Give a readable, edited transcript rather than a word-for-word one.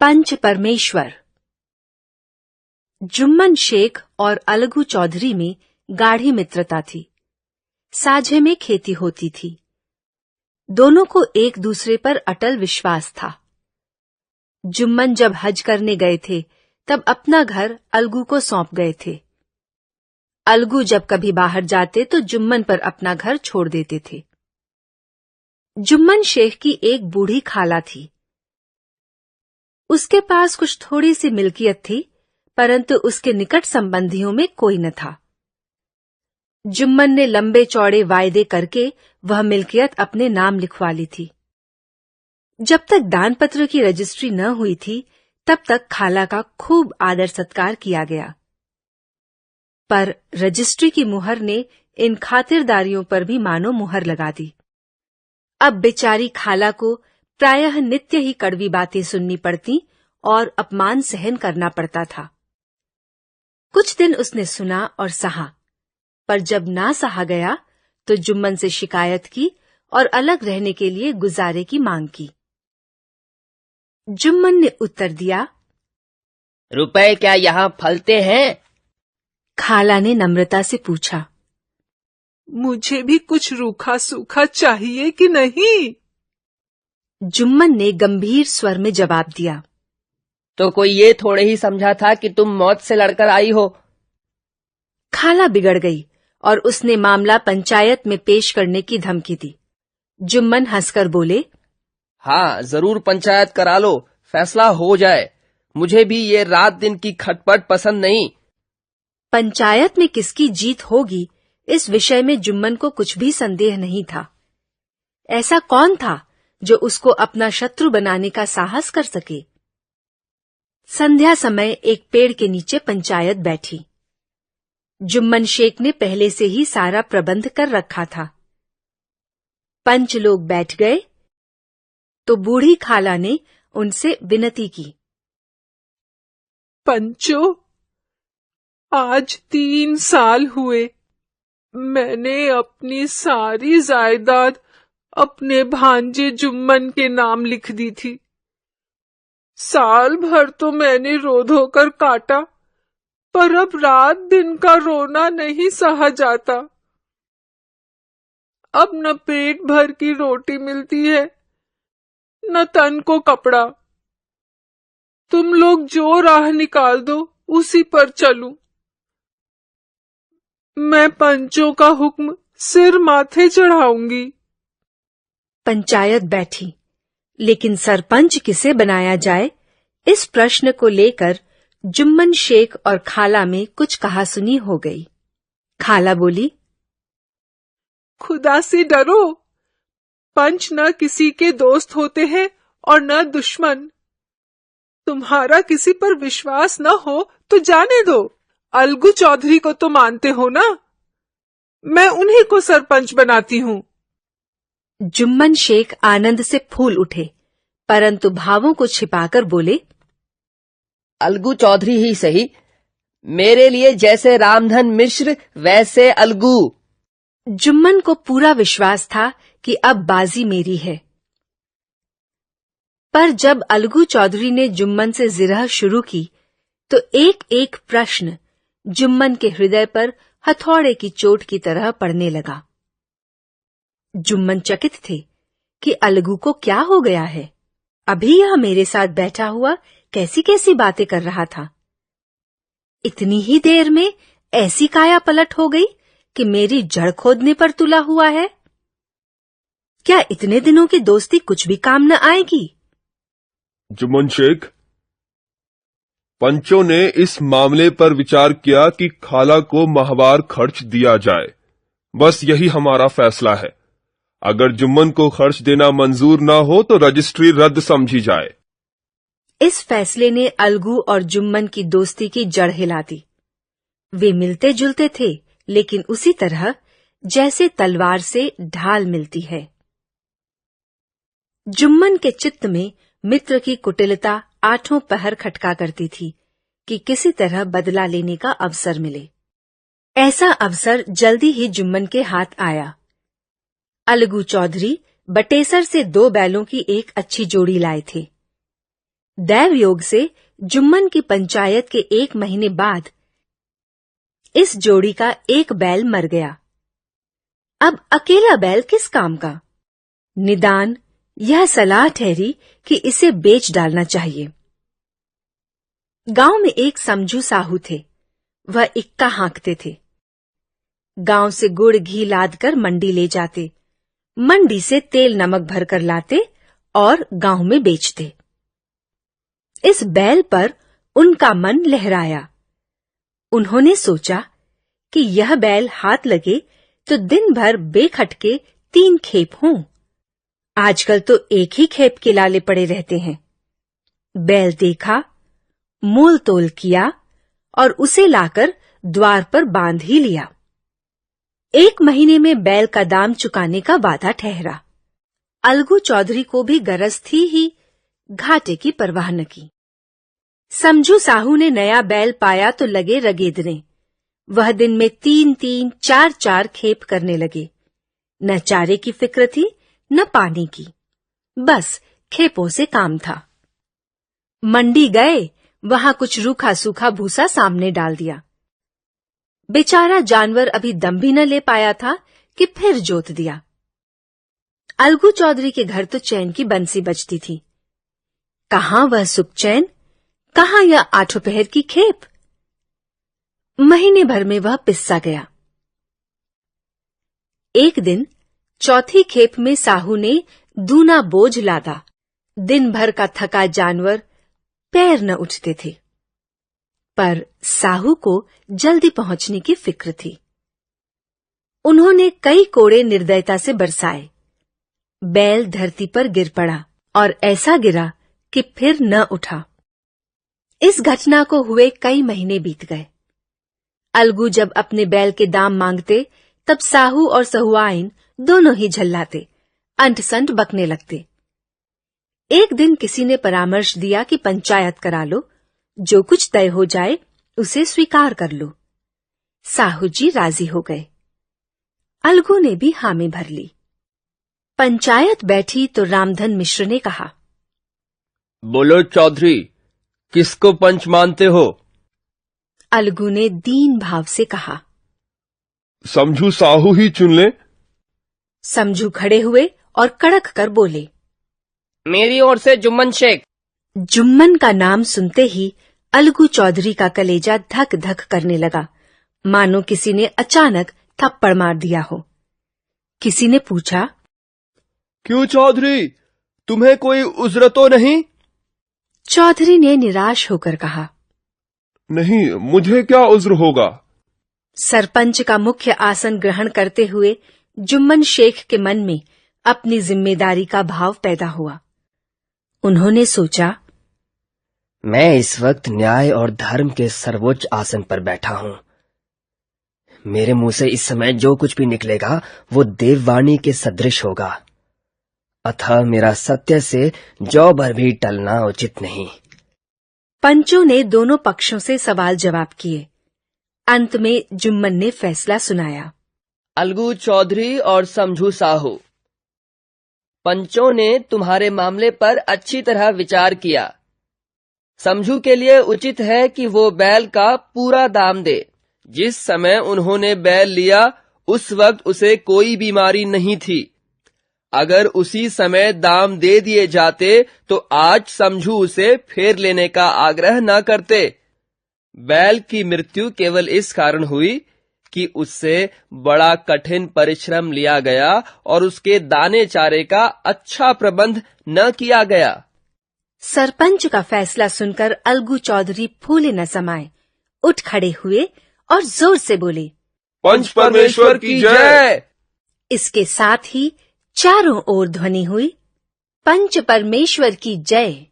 पंच परमेश्वर। जुम्मन शेख और अलगू चौधरी में गाढ़ी मित्रता थी। साझे में खेती होती थी। दोनों को एक दूसरे पर अटल विश्वास था। जुम्मन जब हज करने गए थे तब अपना घर अलगू को सौंप गए थे। अलगू जब कभी बाहर जाते तो जुम्मन पर अपना घर छोड़ देते थे। जुम्मन शेख की एक बूढ़ी खाला थी। उसके पास कुछ थोड़ी सी मिल्कियत थी, परंतु उसके निकट संबंधियों में कोई न था। जुम्मन ने लंबे चौड़े वायदे करके वह मिल्कियत अपने नाम लिखवा ली थी। जब तक दान पत्र की रजिस्ट्री न हुई थी तब तक खाला का खूब आदर सत्कार किया गया, पर रजिस्ट्री की मुहर ने इन खातिरदारियों पर भी मानो मुहर लगा दी। अब बेचारी खाला को प्रायः नित्य ही कड़वी बातें सुननी पड़ती और अपमान सहन करना पड़ता था। कुछ दिन उसने सुना और सहा, पर जब ना सहा गया तो जुम्मन से शिकायत की और अलग रहने के लिए गुजारे की मांग की। जुम्मन ने उत्तर दिया, रुपए क्या यहाँ फलते हैं? खाला ने नम्रता से पूछा, मुझे भी कुछ रूखा सूखा चाहिए कि नहीं? जुम्मन ने गंभीर स्वर में जवाब दिया, तो कोई ये थोड़े ही समझा था कि तुम मौत से लड़कर आई हो। खाला बिगड़ गई और उसने मामला पंचायत में पेश करने की धमकी दी। जुम्मन हंसकर बोले, हाँ, जरूर पंचायत करा लो, फैसला हो जाए। मुझे भी ये रात दिन की खटपट पसंद नहीं। पंचायत में किसकी जीत होगी इस विषय में जुम्मन को कुछ भी संदेह नहीं था। ऐसा कौन था जो उसको अपना शत्रु बनाने का साहस कर सके। संध्या समय एक पेड़ के नीचे पंचायत बैठी। जुम्मन शेख ने पहले से ही सारा प्रबंध कर रखा था। पंच लोग बैठ गए तो बूढ़ी खाला ने उनसे विनती की, पंचो, आज 3 साल हुए मैंने अपनी सारी जायदाद अपने भांजे जुम्मन के नाम लिख दी थी। साल भर तो मैंने रो धो कर काटा, पर अब रात दिन का रोना नहीं सहा जाता। अब न पेट भर की रोटी मिलती है, न तन को कपड़ा। तुम लोग जो राह निकाल दो उसी पर चलूं। मैं पंचों का हुक्म सिर माथे चढ़ाऊंगी। पंचायत बैठी, लेकिन सरपंच किसे बनाया जाए, इस प्रश्न को लेकर जुम्मन शेख और खाला में कुछ कहासुनी हो गई। खाला बोली, खुदा से डरो। पंच न किसी के दोस्त होते हैं और न दुश्मन। तुम्हारा किसी पर विश्वास न हो तो जाने दो। अलगू चौधरी को तो मानते हो ना? मैं उन्हीं को सरपंच बनाती हूँ। जुम्मन शेख आनंद से फूल उठे, परंतु भावों को छिपाकर बोले, अलगू चौधरी ही सही। मेरे लिए जैसे रामधन मिश्र वैसे अलगू। जुम्मन को पूरा विश्वास था कि अब बाजी मेरी है। पर जब अलगू चौधरी ने जुम्मन से जिरह शुरू की तो एक एक प्रश्न जुम्मन के हृदय पर हथौड़े की चोट की तरह पड़ने लगा। जुम्मन चकित थे कि अलगू को क्या हो गया है। अभी यह मेरे साथ बैठा हुआ कैसी कैसी बातें कर रहा था। इतनी ही देर में ऐसी काया पलट हो गई कि मेरी जड़ खोदने पर तुला हुआ है। क्या इतने दिनों की दोस्ती कुछ भी काम न आएगी? जुम्मन शेख, पंचों ने इस मामले पर विचार किया कि खाला को माहवार खर्च दिया जाए। बस यही हमारा फैसला है। अगर जुम्मन को खर्च देना मंजूर ना हो तो रजिस्ट्री रद्द समझी जाए। इस फैसले ने अलगू और जुम्मन की दोस्ती की जड़ हिला दी। वे मिलते जुलते थे, लेकिन उसी तरह जैसे तलवार से ढाल मिलती है। जुम्मन के चित्त में मित्र की कुटिलता आठों पहर खटका करती थी कि किसी तरह बदला लेने का अवसर मिले। ऐसा अवसर जल्दी ही जुम्मन के हाथ आया। अलगू चौधरी बटेसर से 2 बैलों की एक अच्छी जोड़ी लाए थे। दैव योग से जुम्मन की पंचायत के 1 महीने बाद इस जोड़ी का एक बैल मर गया। अब अकेला बैल किस काम का? निदान यह सलाह ठहरी कि इसे बेच डालना चाहिए। गांव में एक समझू साहू थे। वह इक्का हाँकते थे। गांव से गुड़ घी लादकर मंडी ले जाते, मंडी से तेल नमक भरकर लाते और गांव में बेचते। इस बैल पर उनका मन लहराया। उन्होंने सोचा कि यह बैल हाथ लगे तो दिन भर बेखटके 3 खेप हों। आजकल तो एक ही खेप के लाले पड़े रहते हैं। बैल देखा, मोल तोल किया और उसे लाकर द्वार पर बांध ही लिया। 1 महीने में बैल का दाम चुकाने का वादा ठहरा। अलगू चौधरी को भी गरज थी ही, घाटे की परवाह न की। समझू साहू ने नया बैल पाया तो लगे रगेदने। वह दिन में 3-3, 4-4 खेप करने लगे। न चारे की फिक्र थी न पानी की, बस खेपों से काम था। मंडी गए, वहां कुछ रूखा सूखा भूसा सामने डाल दिया। बेचारा जानवर अभी दम भी न ले पाया था कि फिर जोत दिया। अलगू चौधरी के घर तो चैन की बंसी बजती थी। कहां वह सुख चैन, कहां यह 8 पहर की खेप। महीने भर में वह पिस्सा गया। एक दिन चौथी खेप में साहू ने दूना बोझ लादा। दिन भर का थका जानवर पैर न उठते थे, पर साहू को जल्दी पहुंचने की फिक्र थी। उन्होंने कई कोड़े निर्दयता से बरसाए। बैल धरती पर गिर पड़ा और ऐसा गिरा कि फिर न उठा। इस घटना को हुए कई महीने बीत गए। अलगू जब अपने बैल के दाम मांगते, तब साहू और सहुआइन दोनों ही झल्लाते, अंट-संट बकने लगते। एक दिन किसी ने परामर्श दिया कि पंचायत करा लो, जो कुछ तय हो जाए उसे स्वीकार कर लो। साहू जी राजी हो गए। अलगू ने भी हामी भर ली। पंचायत बैठी तो रामधन मिश्र ने कहा, बोलो चौधरी, किसको पंच मानते हो? अलगू ने दीन भाव से कहा, समझू साहू ही चुन ले। समझू खड़े हुए और कड़क कर बोले, मेरी ओर से जुम्मन शेख। जुम्मन का नाम सुनते ही अलगू चौधरी का कलेजा धक धक करने लगा, मानो किसी ने अचानक थप्पड़ मार दिया हो। किसी ने पूछा, क्यों चौधरी, तुम्हें कोई उज्र तो नहीं? चौधरी ने निराश होकर कहा, नहीं, मुझे क्या उज्र होगा। सरपंच का मुख्य आसन ग्रहण करते हुए जुम्मन शेख के मन में अपनी जिम्मेदारी का भाव पैदा हुआ। उन्होंने सोचा, मैं इस वक्त न्याय और धर्म के सर्वोच्च आसन पर बैठा हूं। मेरे मुंह से इस समय जो कुछ भी निकलेगा वो देववाणी के सदृश होगा, अतः मेरा सत्य से जौ भर भी टलना उचित नहीं। पंचों ने दोनों पक्षों से सवाल जवाब किए। अंत में जुम्मन ने फैसला सुनाया, अलगू चौधरी और समझू साहू, पंचों ने तुम्हारे मामले पर अच्छी तरह विचार किया। समझू के लिए उचित है कि वो बैल का पूरा दाम दे। जिस समय उन्होंने बैल लिया उस वक्त उसे कोई बीमारी नहीं थी। अगर उसी समय दाम दे दिए जाते तो आज समझू उसे फेर लेने का आग्रह न करते। बैल की मृत्यु केवल इस कारण हुई कि उससे बड़ा कठिन परिश्रम लिया गया और उसके दाने चारे का अच्छा प्रबंध न किया गया। सरपंच का फैसला सुनकर अलगू चौधरी फूले न समाये, उठ खड़े हुए और जोर से बोले, पंच परमेश्वर की जय। इसके साथ ही चारों ओर ध्वनि हुई, पंच परमेश्वर की जय।